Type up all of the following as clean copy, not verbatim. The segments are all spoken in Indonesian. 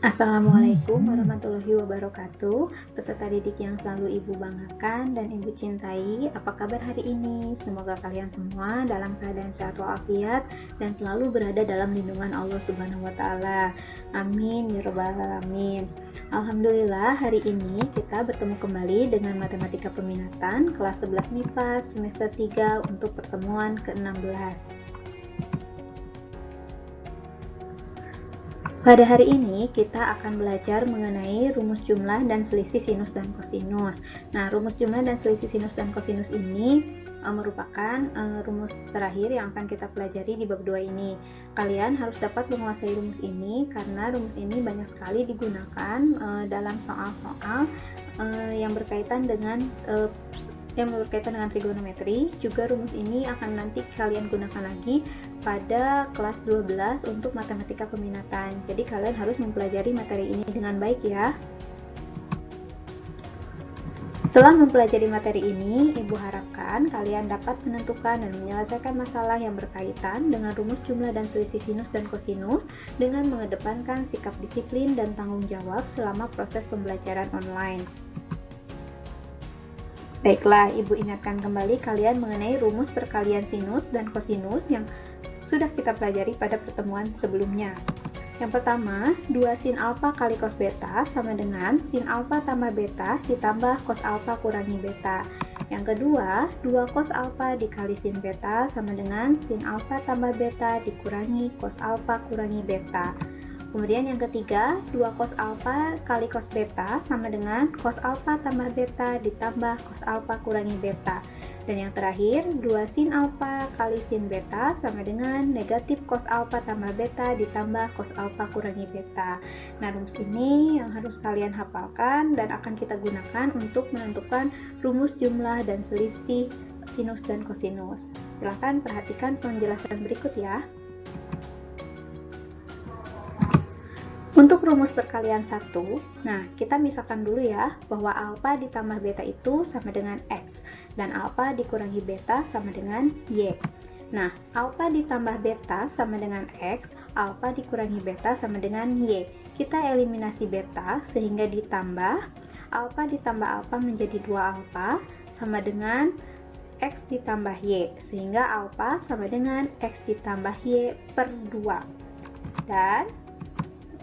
Assalamualaikum warahmatullahi wabarakatuh. Peserta didik yang selalu Ibu banggakan dan Ibu cintai, apa kabar hari ini? Semoga kalian semua dalam keadaan sehat walafiat dan selalu berada dalam lindungan Allah Subhanahu wa taala. Amin ya rabbal alamin. Alhamdulillah, hari ini kita bertemu kembali dengan matematika peminatan kelas 11 MIPA semester 3 untuk pertemuan ke-16. Pada hari ini kita akan belajar mengenai rumus jumlah dan selisih sinus dan kosinus. Nah, rumus jumlah dan selisih sinus dan kosinus ini merupakan rumus terakhir yang akan kita pelajari di bab 2 ini. Kalian harus dapat menguasai rumus ini karena rumus ini banyak sekali digunakan dalam soal-soal yang berkaitan dengan trigonometri. Juga rumus ini akan nanti kalian gunakan lagi pada kelas 12 untuk matematika peminatan. Jadi kalian harus mempelajari materi ini dengan baik ya. Setelah mempelajari materi ini, Ibu harapkan kalian dapat menentukan dan menyelesaikan masalah yang berkaitan dengan rumus jumlah dan selisih sinus dan kosinus dengan mengedepankan sikap disiplin dan tanggung jawab selama proses pembelajaran online. Baiklah, Ibu ingatkan kembali kalian mengenai rumus perkalian sinus dan kosinus yang sudah kita pelajari pada pertemuan sebelumnya. Yang pertama, 2 sin alfa kali cos beta sama dengan sin alfa tambah beta ditambah cos alfa kurangi beta. Yang kedua, 2 cos alfa dikali sin beta sama dengan sin alfa tambah beta dikurangi cos alfa kurangi beta. Kemudian yang ketiga, 2 cos alfa kali cos beta sama dengan cos alfa tambah beta ditambah cos alfa kurangi beta. Dan yang terakhir, 2 sin alfa kali sin beta sama dengan negatif cos alfa tambah beta ditambah cos alfa kurangi beta. Nah, rumus ini yang harus kalian hafalkan dan akan kita gunakan untuk menentukan rumus jumlah dan selisih sinus dan kosinus. Silahkan perhatikan penjelasan berikut ya. Untuk rumus perkalian 1, nah kita misalkan dulu ya bahwa alfa ditambah beta itu sama dengan X dan alfa dikurangi beta sama dengan Y. Nah, alfa ditambah beta sama dengan X, alfa dikurangi beta sama dengan Y. Kita eliminasi beta sehingga ditambah alfa ditambah alfa menjadi 2 alfa sama dengan X ditambah Y, sehingga alfa sama dengan X ditambah Y per 2. Dan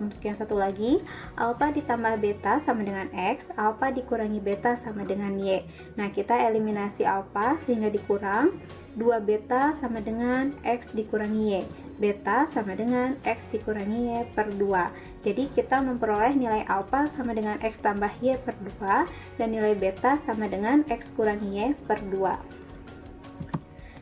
untuk yang satu lagi, alfa ditambah beta sama dengan X, alfa dikurangi beta sama dengan Y. Nah, kita eliminasi alfa sehingga dikurang 2 beta sama dengan X dikurangi Y. Beta sama dengan X dikurangi Y per 2. Jadi kita memperoleh nilai alfa sama dengan X tambah Y per 2 dan nilai beta sama dengan X kurangi Y per 2.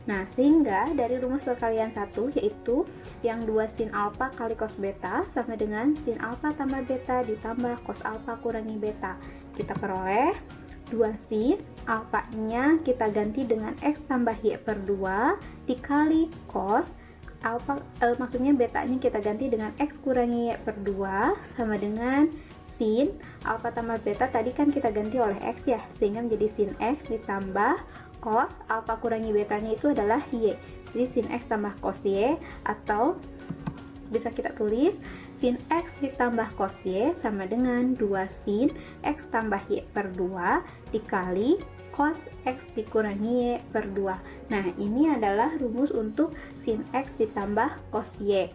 Nah, sehingga dari rumus perkalian 1 yaitu yang 2 sin alfa kali cos beta sama dengan sin alfa tambah beta ditambah cos alfa kurangi beta. Kita peroleh 2 sin alfanya kita ganti dengan X tambah Y per 2 dikali cos alfa, maksudnya betanya kita ganti dengan X kurangi Y per 2 sama dengan sin alfa tambah beta tadi kan kita ganti oleh X ya, sehingga menjadi sin X ditambah cos alfa kurangi betanya itu adalah Y. Jadi sin X tambah cos Y, atau bisa kita tulis sin X ditambah cos Y sama dengan 2 sin X tambah Y per 2 dikali cos X dikurangi Y per 2. Nah, ini adalah rumus untuk sin X ditambah cos Y.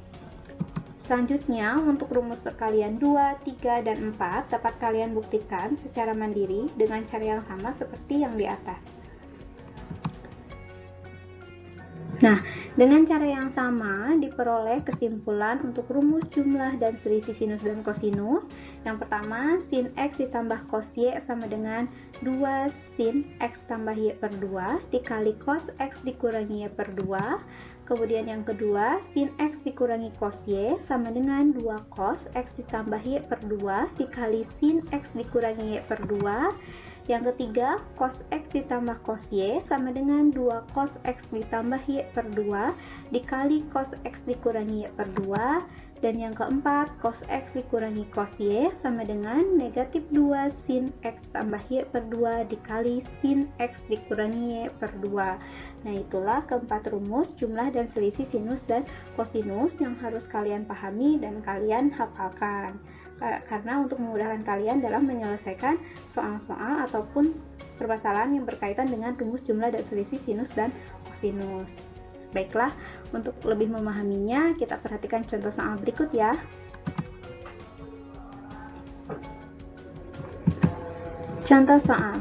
Selanjutnya, untuk rumus perkalian 2, 3, dan 4 dapat kalian buktikan secara mandiri dengan cara yang sama seperti yang di atas. Nah, dengan cara yang sama diperoleh kesimpulan untuk rumus jumlah dan selisih sinus dan kosinus. Yang pertama, sin X ditambah cos Y sama dengan 2 sin X tambah Y per 2 dikali cos X dikurangi Y per 2. Kemudian yang kedua, sin X dikurangi cos Y sama dengan 2 cos X ditambah Y per 2 dikali sin X dikurangi Y per 2. Yang ketiga, cos X ditambah cos Y sama dengan 2 cos X ditambah Y per 2 dikali cos X dikurangi Y per 2. Dan yang keempat, cos X dikurangi cos Y sama dengan negatif 2 sin X tambah Y per 2 dikali sin X dikurangi Y per 2. Nah, itulah keempat rumus jumlah dan selisih sinus dan kosinus yang harus kalian pahami dan kalian hafalkan. karena untuk memudahkan kalian dalam menyelesaikan soal-soal ataupun permasalahan yang berkaitan dengan rumus jumlah dan selisih sinus dan kosinus. Baiklah, untuk lebih memahaminya, kita perhatikan contoh soal berikut ya. Contoh soal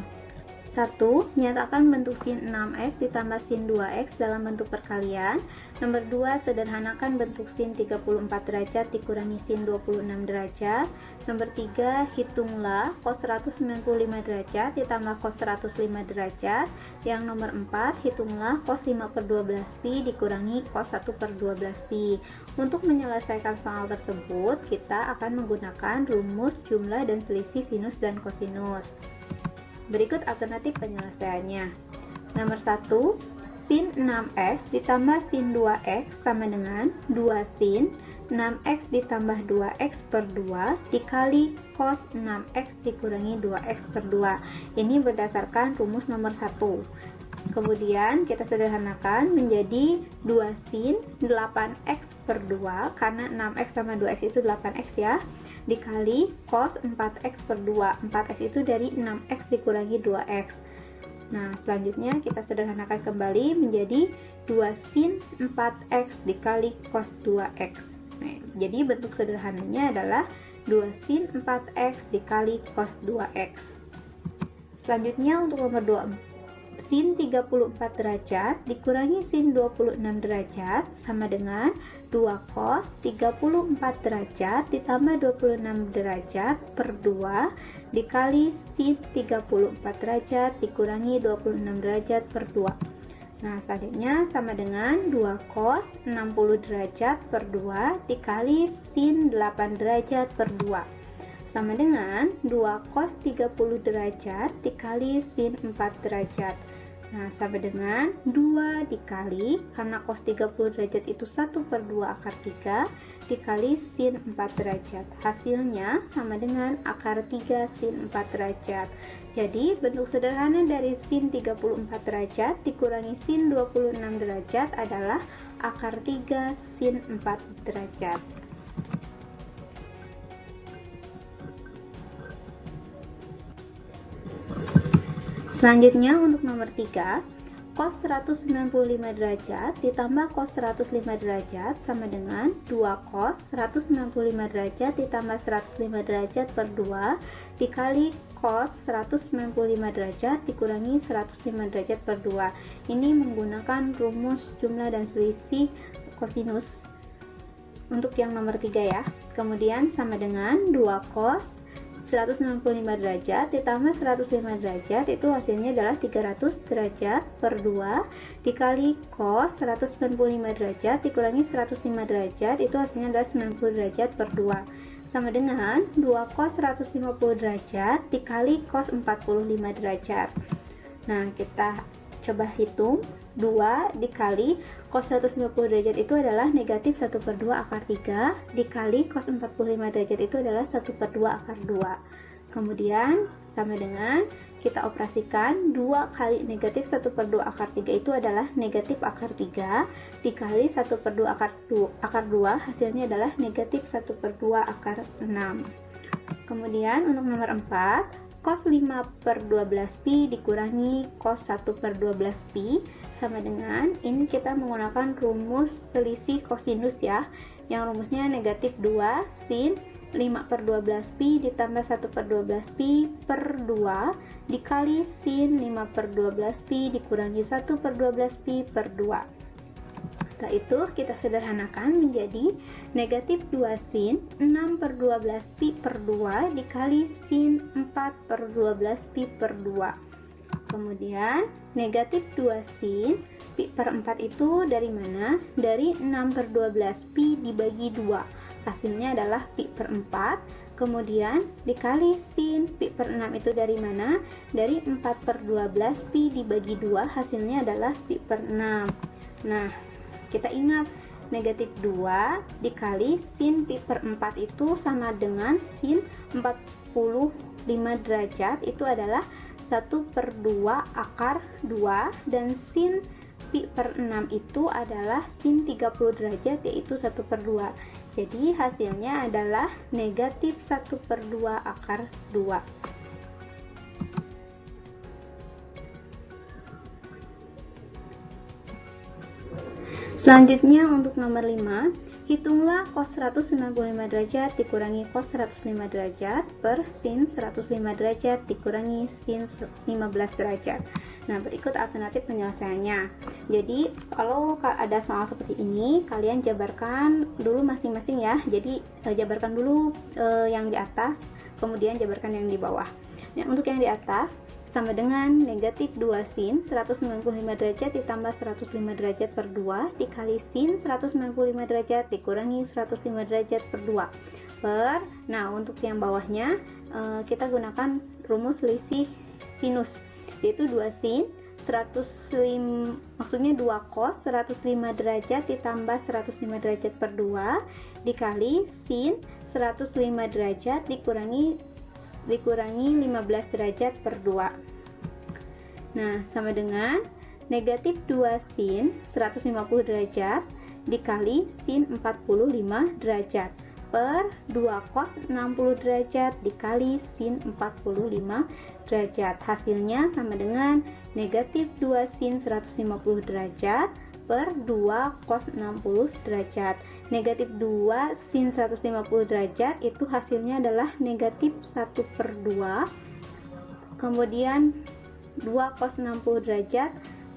1. Nyatakan bentuk sin 6x ditambah sin 2x dalam bentuk perkalian. Nomor 2. Sederhanakan bentuk sin 34 derajat dikurangi sin 26 derajat. Nomor 3. Hitunglah cos 195 derajat ditambah cos 105 derajat. Yang nomor 4. Hitunglah cos 5 per 12 pi dikurangi cos 1 per 12 pi. Untuk menyelesaikan soal tersebut, kita akan menggunakan rumus jumlah dan selisih sinus dan kosinus. Berikut alternatif penyelesaiannya. Nomor 1, sin 6x ditambah sin 2x sama dengan 2 sin 6x ditambah 2x per 2 dikali cos 6x dikurangi 2x per 2. Ini berdasarkan rumus nomor 1. Kemudian kita sederhanakan menjadi 2 sin 8x per 2, karena 6x sama 2x itu 8x ya, dikali cos 4x per 2. 4x itu dari 6x dikurangi 2x. Nah, selanjutnya kita sederhanakan kembali menjadi 2 sin 4x dikali cos 2x. Nah, jadi bentuk sederhananya adalah 2 sin 4x dikali cos 2x. Selanjutnya untuk nomor 2, sin 34 derajat dikurangi sin 26 derajat sama dengan 2 cos 34 derajat ditambah 26 derajat per 2 dikali sin 34 derajat dikurangi 26 derajat per 2. Nah, selanjutnya sama dengan 2 cos 60 derajat per 2 dikali sin 8 derajat per 2. Sama dengan 2 cos 30 derajat dikali sin 4 derajat. Nah, sama dengan 2 dikali, karena cos 30 derajat itu 1 per 2 akar 3 dikali sin 4 derajat. Hasilnya sama dengan akar 3 sin 4 derajat. Jadi bentuk sederhana dari sin 34 derajat dikurangi sin 26 derajat adalah akar 3 sin 4 derajat. Selanjutnya untuk nomor 3, cos 195 derajat ditambah cos 105 derajat sama dengan 2 cos 165 derajat ditambah 105 derajat per 2 dikali cos 195 derajat dikurangi 105 derajat per 2. Ini menggunakan rumus jumlah dan selisih kosinus untuk yang nomor 3 ya. Kemudian sama dengan 2 cos 165 derajat ditambah 105 derajat itu hasilnya adalah 300 derajat per 2 dikali cos 195 derajat dikurangi 105 derajat itu hasilnya adalah 90 derajat per 2 sama dengan 2 cos 150 derajat dikali cos 45 derajat. Nah, kita coba hitung 2 dikali cos 150 derajat itu adalah negatif 1 per 2 akar 3 dikali cos 45 derajat itu adalah 1 per 2 akar 2. Kemudian sama dengan kita operasikan 2 kali negatif 1 per 2 akar 3 itu adalah negatif akar 3 dikali 1 per 2 akar 2 hasilnya adalah negatif 1 per 2 akar 6. Kemudian untuk nomor 4, cos 5 per 12 pi dikurangi cos 1 per 12 pi sama dengan, ini kita menggunakan rumus selisih kosinus ya, yang rumusnya negatif 2 sin 5 per 12 pi ditambah 1 per 12 pi per 2 dikali sin 5 per 12 pi dikurangi 1 per 12 pi per 2. Setelah itu kita sederhanakan menjadi negatif 2 sin 6 per 12 pi per 2 dikali sin 4 per 12 pi per 2. Kemudian negatif 2 sin pi per 4 itu dari mana? Dari 6 per 12 pi dibagi 2. Hasilnya adalah pi per 4. Kemudian dikali sin pi per 6 itu dari mana? Dari 4 per 12 pi dibagi 2. Hasilnya adalah pi per 6. Nah, kita ingat negatif 2 dikali sin pi per 4 itu sama dengan sin 45 derajat itu adalah 1 per 2 akar 2 dan sin pi per 6 itu adalah sin 30 derajat yaitu 1 per 2. Jadi hasilnya adalah negatif 1/2 akar 2. Selanjutnya untuk nomor 5, hitunglah cos 165 derajat dikurangi cos 105 derajat per sin 105 derajat dikurangi sin 15 derajat. Nah, berikut alternatif penyelesaiannya. Jadi, kalau ada soal seperti ini, kalian jabarkan dulu masing-masing ya. Jadi, jabarkan dulu yang di atas, kemudian jabarkan yang di bawah. Nah, untuk yang di atas, sama dengan negatif 2 sin 195 derajat ditambah 105 derajat per 2 dikali sin 195 derajat dikurangi 105 derajat per 2 per, nah untuk yang bawahnya kita gunakan rumus selisih sinus, yaitu 2 sin 105, maksudnya 2 cos 105 derajat ditambah 105 derajat per 2 dikali sin 105 derajat dikurangi 15 derajat per 2. Nah, sama dengan negatif 2 sin 150 derajat dikali sin 45 derajat per 2 cos 60 derajat dikali sin 45 derajat. Hasilnya sama dengan negatif 2 sin 150 derajat per 2 cos 60 derajat. Negatif 2 sin 150 derajat itu hasilnya adalah negatif 1/2, kemudian 2 cos 60 derajat,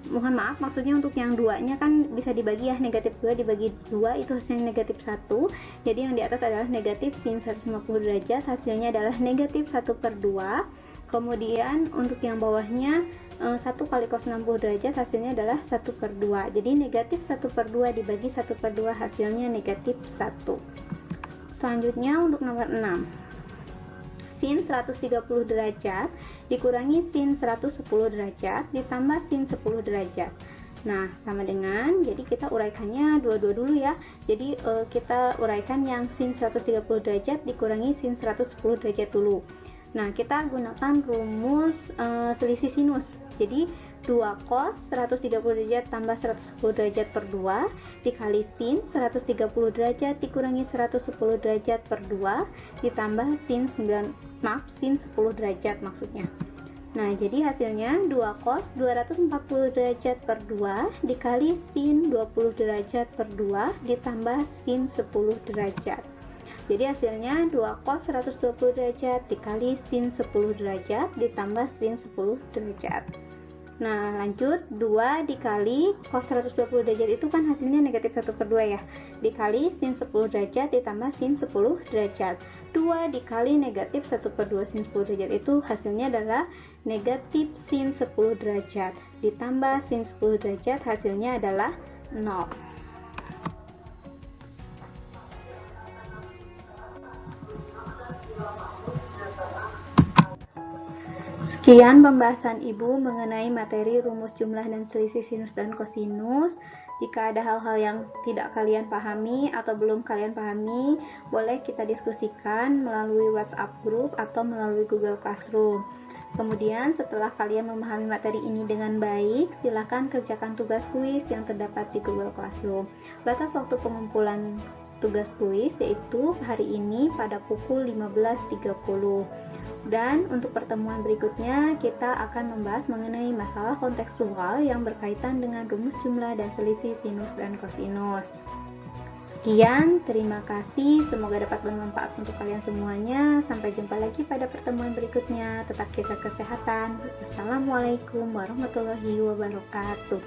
mohon maaf maksudnya untuk yang 2 nya kan bisa dibagi ya, negatif 2 dibagi 2 itu hasilnya negatif 1, jadi yang di atas adalah negatif sin 150 derajat, hasilnya adalah negatif 1/2, kemudian untuk yang bawahnya 1 kali cos 60 derajat hasilnya adalah 1/2. Jadi negatif 1/2 dibagi 1/2 hasilnya negatif 1. Selanjutnya untuk nomor 6. Sin 130 derajat dikurangi sin 110 derajat ditambah sin 10 derajat. Nah, sama dengan, jadi kita uraikannya dua-dua dulu ya. Jadi kita uraikan yang sin 130 derajat dikurangi sin 110 derajat dulu. Nah, kita gunakan rumus selisih sinus. Jadi 2 cos 130 derajat tambah 110 derajat per 2 dikali sin 130 derajat dikurangi 110 derajat per 2 ditambah sin 10 derajat maksudnya. Nah, jadi hasilnya 2 cos 240 derajat per 2 dikali sin 20 derajat per 2 ditambah sin 10 derajat. Jadi hasilnya 2 cos 120 derajat dikali sin 10 derajat ditambah sin 10 derajat. Nah, lanjut 2 dikali cos 120 derajat itu kan hasilnya negatif 1/2 ya, dikali sin 10 derajat ditambah sin 10 derajat. 2 dikali negatif 1/2 sin 10 derajat itu hasilnya adalah negatif sin 10 derajat ditambah sin 10 derajat hasilnya adalah 0. Sekian pembahasan Ibu mengenai materi rumus jumlah dan selisih sinus dan kosinus. Jika ada hal-hal yang tidak kalian pahami atau belum kalian pahami, boleh kita diskusikan melalui WhatsApp group atau melalui Google Classroom. Kemudian setelah kalian memahami materi ini dengan baik, silakan kerjakan tugas kuis yang terdapat di Google Classroom. Batas waktu pengumpulan tugas kuis yaitu hari ini pada pukul 15.30. Dan untuk pertemuan berikutnya kita akan membahas mengenai masalah kontekstual yang berkaitan dengan rumus jumlah dan selisih sinus dan kosinus. Sekian, terima kasih, semoga dapat bermanfaat untuk kalian semuanya. Sampai jumpa lagi pada pertemuan berikutnya. Tetap jaga kesehatan. Wassalamualaikum warahmatullahi wabarakatuh.